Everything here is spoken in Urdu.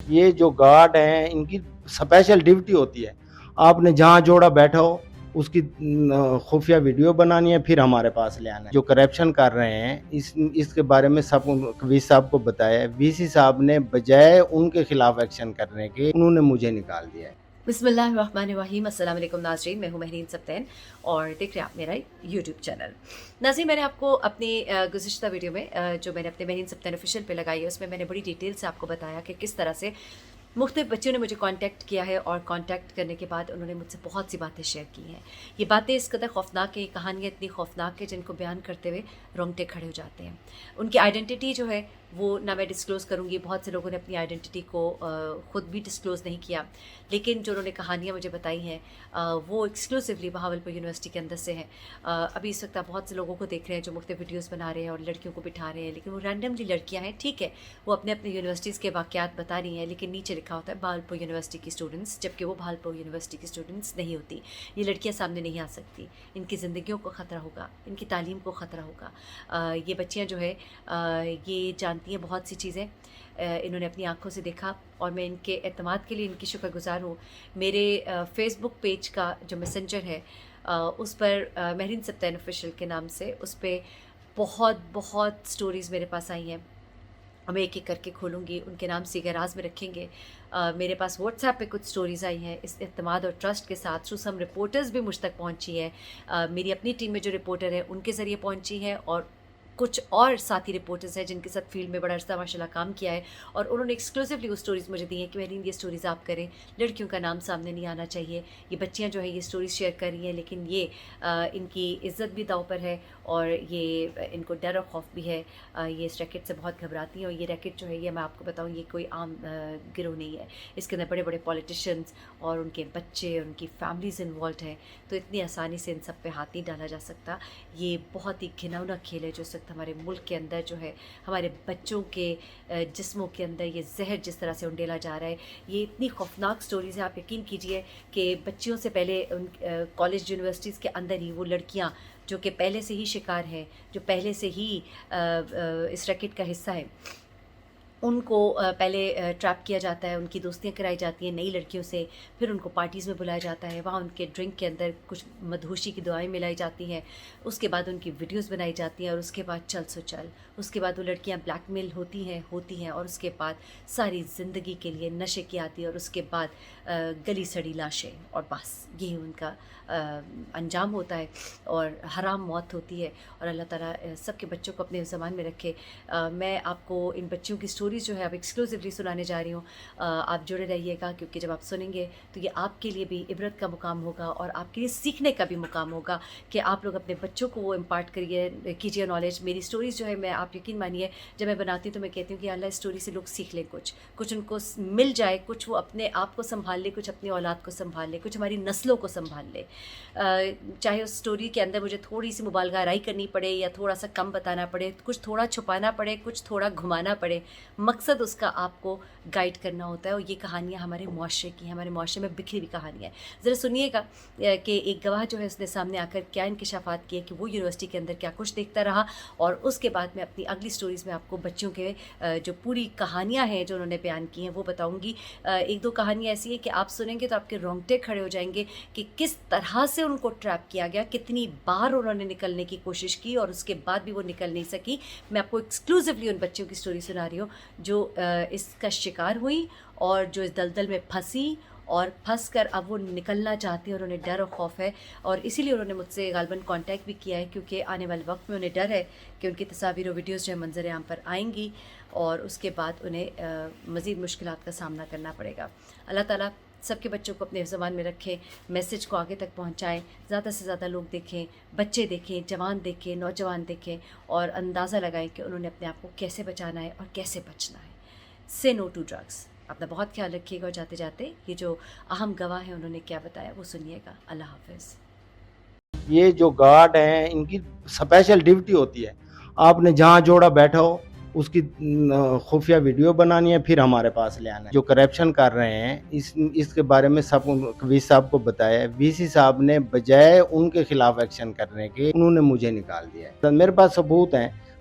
یہ جو گارڈ ہیں ان کی اسپیشل ڈیوٹی ہوتی ہے، آپ نے جہاں جوڑا بیٹھا ہو اس کی خفیہ ویڈیو بنانی ہے، پھر ہمارے پاس لے آنا ہے۔ جو کرپشن کر رہے ہیں اس کے بارے میں سب وی صاحب کو بتایا ہے، وی سی صاحب نے بجائے ان کے خلاف ایکشن کرنے کے انہوں نے مجھے نکال دیا ہے۔ بسم اللہ الرحمن الرحیم۔ السلام علیکم ناظرین، میں ہوں مہرین سبتین اور دیکھ رہے ہیں آپ میرا یوٹیوب چینل۔ ناظرین، میں نے آپ کو اپنی گزشتہ ویڈیو میں جو میں نے اپنے مہرین سبتین آفیشیل پہ لگائی ہے، اس میں نے بڑی ڈیٹیل سے آپ کو بتایا کہ کس طرح سے مختلف بچوں نے مجھے کانٹیکٹ کیا ہے، اور کانٹیکٹ کرنے کے بعد انہوں نے مجھ سے بہت سی باتیں شیئر کی ہیں۔ یہ باتیں اس قدر خوفناک ہیں، یہ کہانیاں اتنی خوفناک ہیں جن کو بیان کرتے ہوئے رونگٹے کھڑے ہو جاتے ہیں۔ ان کی آئیڈینٹی جو ہے وہ نہ میں ڈسکلوز کروں گی، بہت سے لوگوں نے اپنی آئیڈینٹی کو خود بھی ڈسکلوز نہیں کیا، لیکن جو انہوں نے کہانیاں مجھے بتائی ہیں وہ ایکسکلوسیولی بہاولپور یونیورسٹی کے اندر سے ہیں۔ ابھی اس وقت آپ بہت سے لوگوں کو دیکھ رہے ہیں جو مختلف ویڈیوز بنا رہے ہیں اور لڑکیوں کو بٹھا رہے ہیں، لیکن وہ رینڈملی لڑکیاں ہیں، ٹھیک ہے، وہ اپنے اپنے یونیورسٹیز کے واقعات بتا رہی ہیں، لیکن نیچے لکھا ہوتا ہے بہاولپور یونیورسٹی کی اسٹوڈنٹس، جبکہ وہ بہاولپور یونیورسٹی کی اسٹوڈنٹس نہیں ہوتی۔ یہ لڑکیاں سامنے نہیں آ سکتی، ان کی زندگیوں کو خطرہ ہوگا، ان کی تعلیم کو خطرہ ہوگا۔ یہ بچیاں جو ہے یہ جانتی ہیں بہت سی چیزیں، انہوں نے اپنی آنکھوں سے دیکھا، اور میں ان کے اعتماد کے لیے ان کی شکر گزار ہوں۔ میرے فیس بک پیج کا جو میسنجر ہے اس پر مہرین سبتین آفیشیل کے نام سے، اس پہ بہت سٹوریز میرے پاس آئی ہیں۔ میں ایک ایک کر کے کھولوں گی، ان کے نام سیگہ راز میں رکھیں گے۔ میرے پاس واٹس ایپ پہ کچھ سٹوریز آئی ہیں اس اعتماد اور ٹرسٹ کے ساتھ، تھرو سم رپورٹرز بھی مجھ تک پہنچی ہے۔ میری اپنی ٹیم میں جو رپورٹر ہیں ان کے ذریعے پہنچی ہیں، اور کچھ اور ساتھی رپورٹرز ہیں جن کے ساتھ فیلڈ میں بڑا عرصہ ماشاء اللہ کام کیا ہے، اور انہوں نے ایکسکلوسیولی وہ سٹوریز مجھے دی ہیں کہ مہرین یہ سٹوریز آپ کریں، لڑکیوں کا نام سامنے نہیں آنا چاہیے۔ یہ بچیاں جو ہیں یہ سٹوریز شیئر کر رہی ہیں، لیکن یہ ان کی عزت بھی داؤ پر ہے، اور یہ ان کو ڈر اور خوف بھی ہے۔ یہ اس ریکٹ سے بہت گھبراتی ہیں، اور یہ ریکٹ جو ہے یہ میں آپ کو بتاؤں یہ کوئی عام گروہ نہیں ہے، اس کے اندر بڑے بڑے پولیٹیشینز اور ان کے بچے، ان کی فیملیز انوالوڈ ہیں، تو اتنی آسانی سے ان سب پہ ہاتھ نہیں ڈالا جا سکتا۔ یہ بہت ہی گھناؤنا کھیل ہے جو اس وقت ہمارے ملک کے اندر جو ہے ہمارے بچوں کے جسموں کے اندر یہ زہر جس طرح سے انڈیلا جا رہا ہے۔ یہ اتنی خوفناک سٹوریز ہیں، آپ یقین کیجئے کہ بچیوں سے پہلے کالج یونیورسٹیز کے اندر ہی وہ لڑکیاں جو کہ پہلے سے ہی شکار ہیں، جو پہلے سے ہی اس ریکٹ کا حصہ ہے، ان کو پہلے ٹریپ کیا جاتا ہے، ان کی دوستیاں کرائی جاتی ہیں نئی لڑکیوں سے، پھر ان کو پارٹیز میں بلایا جاتا ہے، وہاں ان کے ڈرنک کے اندر کچھ مدہوشی کی دعائیں ملائی جاتی ہیں، اس کے بعد ان کی ویڈیوز بنائی جاتی ہیں، اور اس کے بعد چل سو چل، اس کے بعد وہ لڑکیاں بلیک میل ہوتی ہیں، اور اس کے بعد ساری زندگی کے لیے نشے کی آتی ہے، اور اس کے بعد گلی سڑی لاشیں، اور بس یہی ان کا انجام ہوتا ہے، اور حرام موت ہوتی ہے۔ اور اللہ تعالیٰ سب کے بچوں کو اپنے زمان میں رکھے۔ میں آپ کو ان بچیوں کی سٹوریز جو ہے اب ایکسکلوسیولی سنانے جا رہی ہوں، آپ جڑے رہیے گا، کیونکہ جب آپ سنیں گے تو یہ آپ کے لیے بھی عبرت کا مقام ہوگا، اور آپ کے لیے سیکھنے کا بھی مقام ہوگا کہ آپ لوگ اپنے بچوں کو وہ امپارٹ کیجیے نالج۔ میری سٹوریز جو ہے میں آپ یقین مانیے جب میں بناتی ہوں تو میں کہتی ہوں کہ اللہ اس سٹوری سے لوگ سیکھ لیں، کچھ ان کو مل جائے، کچھ وہ اپنے آپ کو سنبھال لے، کچھ اپنی اولاد کو سنبھال لے، کچھ ہماری نسلوں کو سنبھال لے۔ چاہے اس سٹوری کے اندر مجھے تھوڑی سی مبالغہ آرائی کرنی پڑے، یا تھوڑا سا کم بتانا پڑے، کچھ تھوڑا چھپانا پڑے، کچھ تھوڑا گھمانا پڑے، مقصد اس کا آپ کو گائیڈ کرنا ہوتا ہے۔ اور یہ کہانیاں ہمارے معاشرے کی ہیں، ہمارے معاشرے میں بکھری ہوئی کہانیاں ہیں۔ ذرا سنیے گا کہ ایک گواہ جو ہے اس نے سامنے آ کر کیا انکشافات کیے کہ وہ یونیورسٹی کے اندر کیا کچھ دیکھتا رہا، اور اس کے بعد میں اپنی اگلی سٹوریز میں آپ کو بچوں کے جو پوری کہانیاں ہیں جو انہوں نے بیان کی ہیں وہ بتاؤں گی۔ ایک دو کہانیاں ایسی ہیں کہ آپ سنیں گے تو آپ کے رونگٹے کھڑے ہو جائیں گے کہ کس طرح سے ان کو ٹریپ کیا گیا، کتنی بار انہوں نے نکلنے کی کوشش کی، اور اس کے بعد بھی وہ نکل نہیں سکی۔ میں آپ کو ایکسکلوسیولی ان بچوں کی سٹوری سنا رہی ہوں جو اس کا شکار ہوئی، اور جو اس دلدل میں پھنسی، اور پھنس کر اب وہ نکلنا چاہتے ہیں، اور انہیں ڈر اور خوف ہے، اور اسی لیے انہوں نے مجھ سے غالباً کانٹیکٹ بھی کیا ہے، کیونکہ آنے والے وقت میں انہیں ڈر ہے کہ ان کی تصاویر و ویڈیوز جو ہے منظر عام پر آئیں گی، اور اس کے بعد انہیں مزید مشکلات کا سامنا کرنا پڑے گا۔ اللہ تعالیٰ سب کے بچوں کو اپنے زبان میں رکھیں، میسج کو آگے تک پہنچائیں، زیادہ سے زیادہ لوگ دیکھیں، بچے دیکھیں، جوان دیکھیں، نوجوان دیکھیں، اور اندازہ لگائیں کہ انہوں نے اپنے آپ کو کیسے بچانا ہے اور کیسے بچنا ہے۔ سے نو ٹو ڈرگس۔ اپنا بہت خیال رکھیے گا، اور جاتے جاتے یہ جو اہم گواہ ہیں انہوں نے کیا بتایا وہ سنیے گا۔ اللہ حافظ۔ یہ جو گارڈ ہیں ان کی اسپیشل ڈیوٹی ہوتی ہے، آپ نے جہاں جوڑا بیٹھا ہو اس کی خفیہ ویڈیو بنانی ہے، پھر ہمارے پاس لے آنا ہے۔ جو کرپشن کر رہے ہیں اس کے بارے میں سب وی صاحب کو بتایا ہے، وی سی صاحب نے بجائے ان کے خلاف ایکشن کرنے کے انہوں نے مجھے نکال دیا ہے۔ میرے پاس ثبوت ہیں،